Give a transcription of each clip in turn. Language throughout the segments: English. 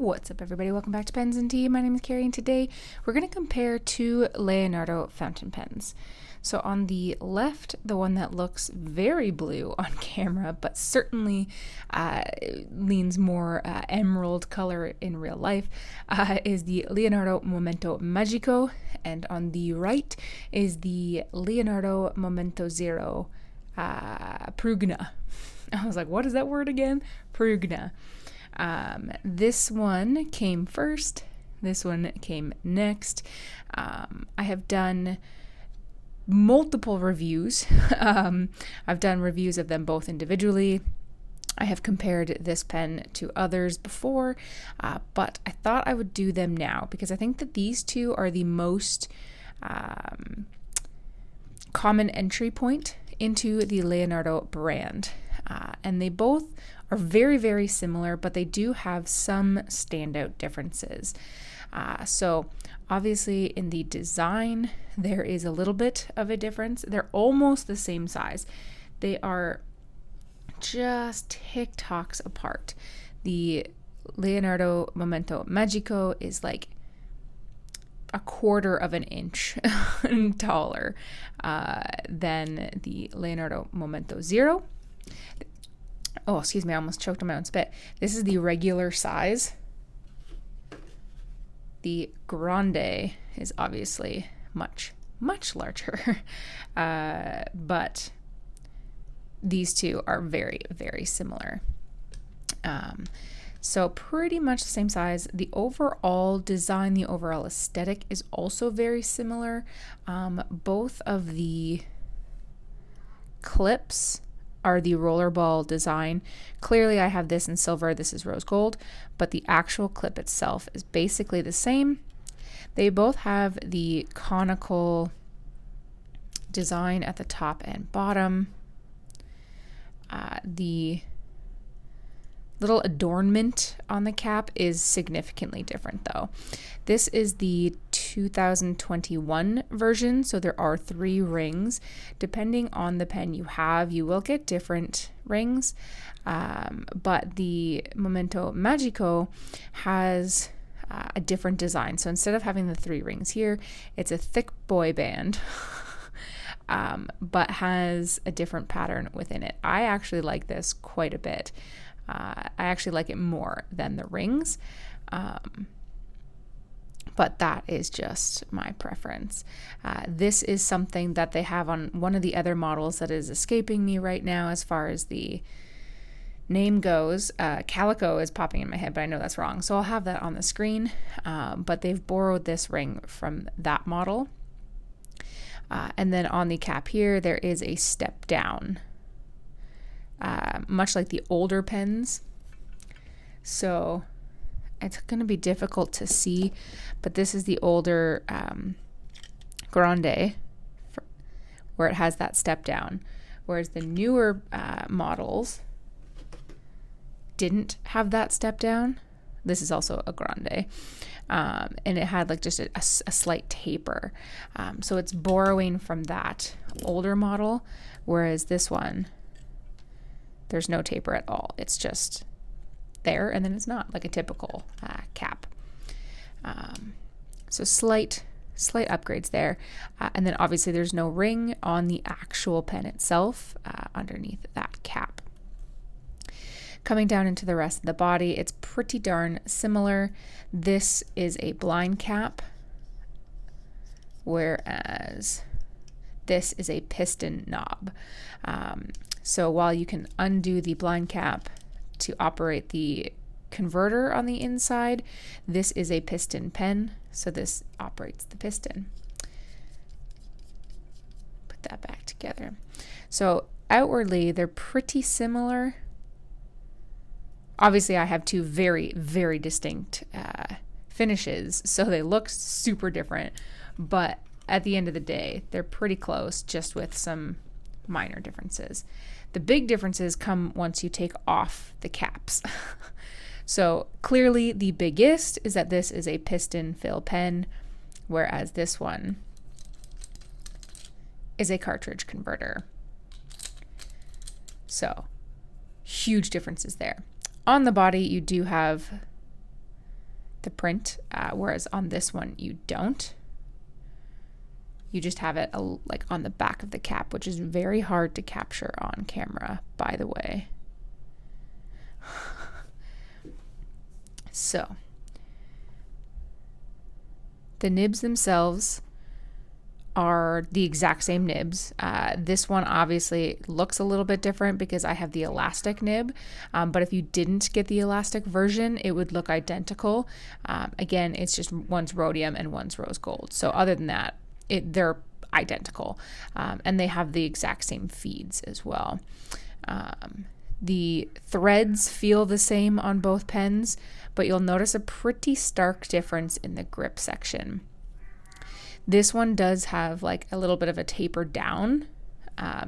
What's up, everybody? Welcome back to Pens and Tea. My name is Carrie, and today we're going to compare two Leonardo fountain pens. So on the left, the one that looks very blue on camera, but certainly leans more emerald color in real life, is the Leonardo Momento Magico, and on the right is the Leonardo Momento Zero Prugna. I was like, what is that word again? Prugna. This one came first. This one came next. I have done multiple reviews. I've done reviews of them both individually. I have compared this pen to others before, but I thought I would do them now because I think that these two are the most common entry point into the Leonardo brand. And they both are very, very similar, but they do have some standout differences. So obviously in the design, there is a little bit of a difference. They're almost the same size. They are just tick-tocks apart. The Leonardo Momento Magico is like a quarter of an inch taller than the Leonardo Momento Zero. Oh, excuse me, I almost choked on my own spit. This is the regular size. The Grande is obviously much, much larger. But these two are very, very similar. So pretty much the same size. The overall design, the overall aesthetic is also very similar. Both of the clips are the rollerball design. Clearly I have this in silver, this is rose gold, but the actual clip itself is basically the same. They both have the conical design at the top and bottom. The little adornment on the cap is significantly different though. This is the 2021 version, so there are 3 rings. Depending on the pen you have, you will get different rings, but the Momento Magico has a different design. So instead of having the 3 rings here, it's a thick boy band, but has a different pattern within it. I actually like this quite a bit. I actually like it more than the rings, but that is just my preference. This is something that they have on one of the other models that is escaping me right now as far as the name goes. Calico is popping in my head, but I know that's wrong, so I'll have that on the screen. But they've borrowed this ring from that model. And then on the cap here, there is a step down. Much like the older pens. So it's going to be difficult to see, but this is the older Grande where it has that step down, whereas the newer models didn't have that step down. This is also a Grande, and it had like just a slight taper. So it's borrowing from that older model, whereas this one, there's no taper at all. It's just there, and then it's not, like a typical cap. So slight upgrades there. And then obviously there's no ring on the actual pen itself underneath that cap. Coming down into the rest of the body, it's pretty darn similar. This is a blind cap, whereas this is a piston knob. So while you can undo the blind cap to operate the converter on the inside, this is a piston pen, so this operates the piston. Put that back together. So outwardly, they're pretty similar. Obviously, I have 2 very, very distinct finishes, so they look super different, but at the end of the day, they're pretty close, just with some minor differences. The big differences come once you take off the caps. So clearly the biggest is that this is a piston fill pen, whereas this one is a cartridge converter. So huge differences there. On the body, you do have the print, whereas on this one you don't. You just have it like on the back of the cap, which is very hard to capture on camera, by the way. So, the nibs themselves are the exact same nibs. This one obviously looks a little bit different because I have the elastic nib, but if you didn't get the elastic version, it would look identical. Again, it's just one's rhodium and one's rose gold. So other than that, they're identical, and they have the exact same feeds as well. The threads feel the same on both pens, but you'll notice a pretty stark difference in the grip section. This one does have like a little bit of a taper down.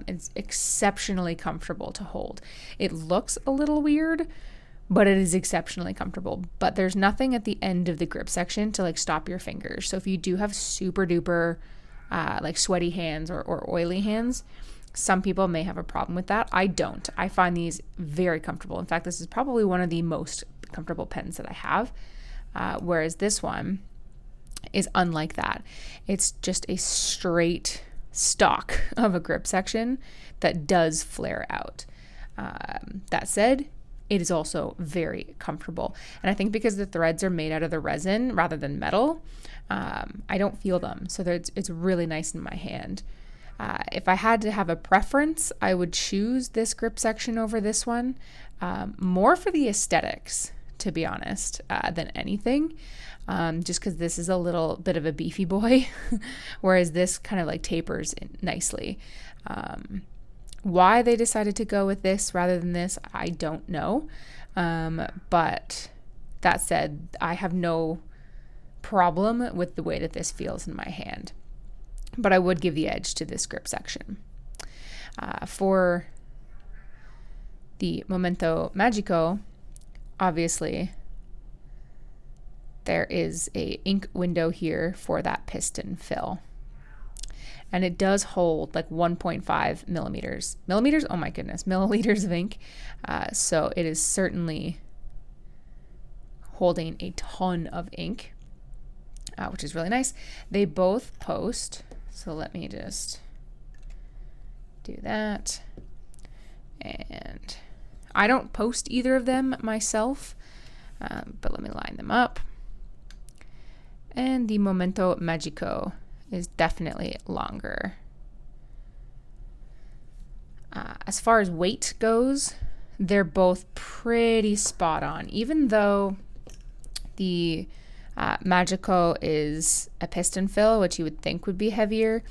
It's exceptionally comfortable to hold. It looks a little weird, but it is exceptionally comfortable. But there's nothing at the end of the grip section to like stop your fingers. So if you do have super duper like sweaty hands or oily hands, some people may have a problem with that. I don't. I find these very comfortable. In fact, this is probably one of the most comfortable pens that I have, whereas this one is unlike that. It's just a straight stock of a grip section that does flare out. That said, it is also very comfortable. And I think because the threads are made out of the resin rather than metal, I don't feel them. So it's really nice in my hand. If I had to have a preference, I would choose this grip section over this one, more for the aesthetics, to be honest, than anything. Just because this is a little bit of a beefy boy, whereas this kind of like tapers nicely. Why they decided to go with this rather than this, I don't know. But that said, I have no problem with the way that this feels in my hand. But I would give the edge to this grip section. For the Momento Magico, obviously, there is a ink window here for that piston fill. And it does hold like 1.5 millimeters. Millimeters? Oh my goodness, milliliters of ink. So it is certainly holding a ton of ink, which is really nice. They both post. So let me just do that. And I don't post either of them myself, but let me line them up. And the Momento Magico is definitely longer. As far as weight goes, they're both pretty spot on. Even though the Magico is a piston fill, which you would think would be heavier,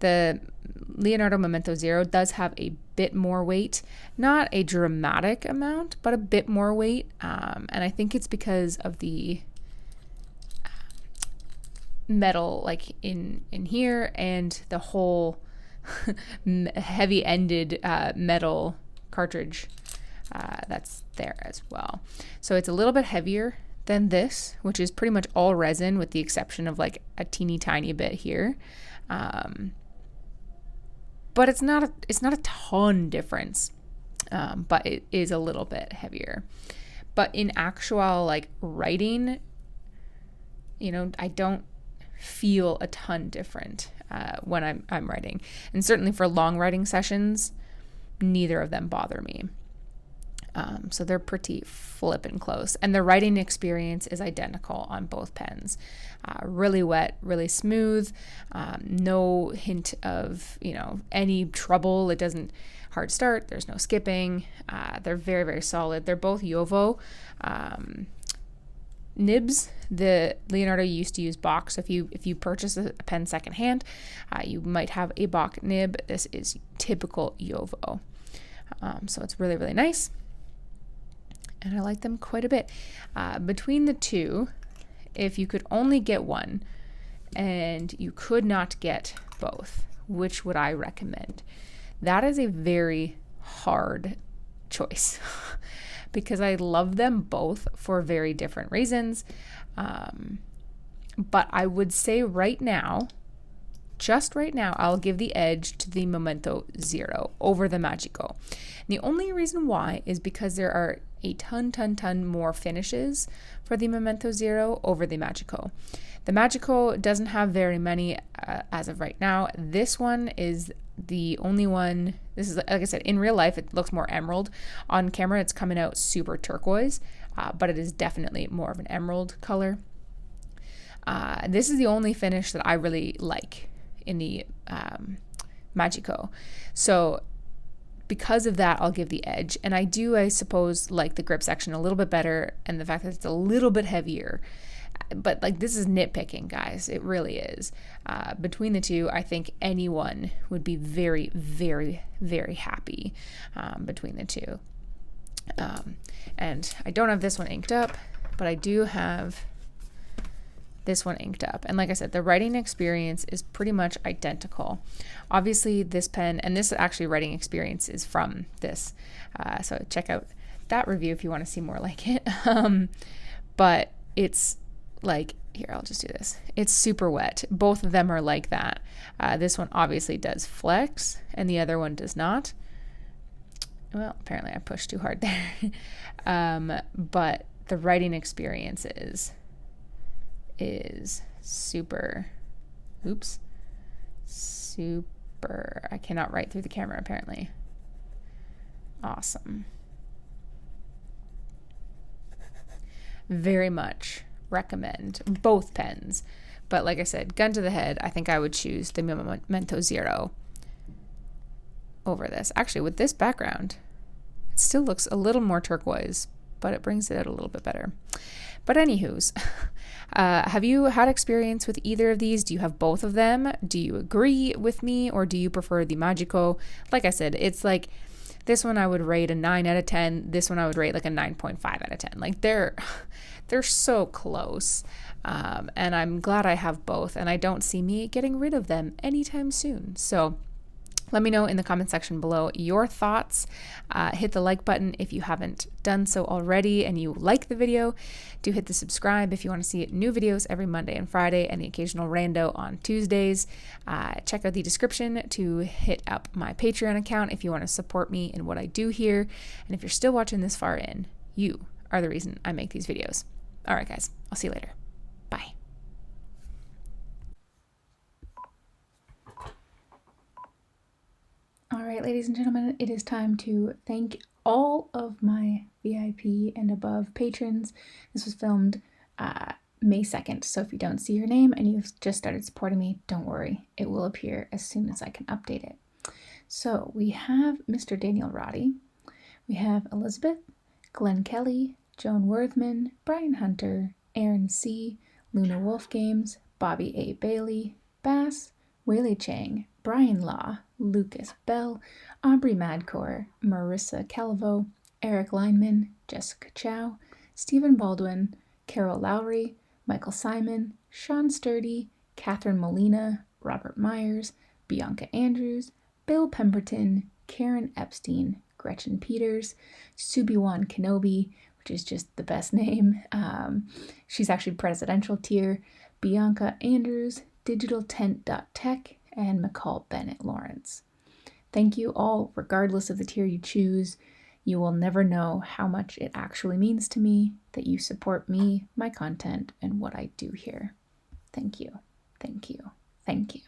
the Leonardo Momento Zero does have a bit more weight. Not a dramatic amount, but a bit more weight. And I think it's because of the metal like in here and the whole heavy-ended metal cartridge that's there as well. So it's a little bit heavier than this, which is pretty much all resin with the exception of like a teeny tiny bit here. But it's not a ton difference, but it is a little bit heavier. But in actual like writing, I don't feel a ton different when I'm writing. And certainly for long writing sessions, neither of them bother me. So they're pretty flippin' close. And the writing experience is identical on both pens. Really wet, really smooth, no hint of, any trouble. It doesn't hard start. There's no skipping. They're very, very solid. They're both Jowo nibs. The Leonardo used to use Bock. So if you purchase a pen secondhand, you might have a Bock nib. This is typical Jowo. So it's really, really nice. And I like them quite a bit. Between the two, if you could only get one and you could not get both, which would I recommend? That is a very hard choice because I love them both for very different reasons. But I would say right now, just right now, I'll give the edge to the Momento Zero over the Magico. And the only reason why is because there are a ton more finishes for the Momento Zero over the Magico. The Magico doesn't have very many as of right now. This one is the only one. This is, like I said, in real life, it looks more emerald. On camera, it's coming out super turquoise, but it is definitely more of an emerald color. This is the only finish that I really like in the Magico. So because of that, I'll give the edge. And I do, I suppose, like the grip section a little bit better, and the fact that it's a little bit heavier. But like, this is nitpicking, guys. It really is. Between the two, I think anyone would be very, very, very happy between the two. And I don't have this one inked up, but I do have this one inked up. And like I said, the writing experience is pretty much identical. Obviously, this pen, and this actually writing experience is from this. So check out that review if you want to see more like it. But it's like, here, I'll just do this. It's super wet. Both of them are like that. This one obviously does flex and the other one does not. Well, apparently I pushed too hard there. But the writing experience is super, super, I cannot write through the camera apparently. Awesome. Very much recommend both pens, but like I said, gun to the head, I think I would choose the Momento Zero over this. Actually, with this background, it still looks a little more turquoise, but it brings it out a little bit better. But anywho's, have you had experience with either of these? Do you have both of them? Do you agree with me, or do you prefer the Magico? Like I said, it's like, this one I would rate a 9 out of 10. This one I would rate like a 9.5 out of 10. Like they're so close. And I'm glad I have both, and I don't see me getting rid of them anytime soon. So let me know in the comment section below your thoughts. Hit the like button if you haven't done so already and you like the video. Do hit the subscribe if you want to see new videos every Monday and Friday, and the occasional rando on Tuesdays. Check out the description to hit up my Patreon account if you want to support me in what I do here. And if you're still watching this far in, you are the reason I make these videos. All right, guys, I'll see you later. Bye. All right, ladies and gentlemen, it is time to thank all of my VIP and above patrons. This was filmed May 2nd, so if you don't see your name and you've just started supporting me, don't worry. It will appear as soon as I can update it. So we have Mr. Daniel Roddy, we have Elizabeth, Glenn Kelly, Joan Worthman, Brian Hunter, Aaron C., Luna Wolf Games, Bobby A. Bailey, Bass, Wayley Chang, Brian Law, Lucas Bell, Aubrey Madcore, Marissa Calvo, Eric Lineman, Jessica Chow, Stephen Baldwin, Carol Lowry, Michael Simon, Sean Sturdy, Catherine Molina, Robert Myers, Bianca Andrews, Bill Pemberton, Karen Epstein, Gretchen Peters, Subiwan Kenobi, which is just the best name. She's actually presidential tier, Bianca Andrews, digitaltent.tech, and McCall Bennett Lawrence. Thank you all, regardless of the tier you choose. You will never know how much it actually means to me that you support me, my content, and what I do here. Thank you. Thank you. Thank you.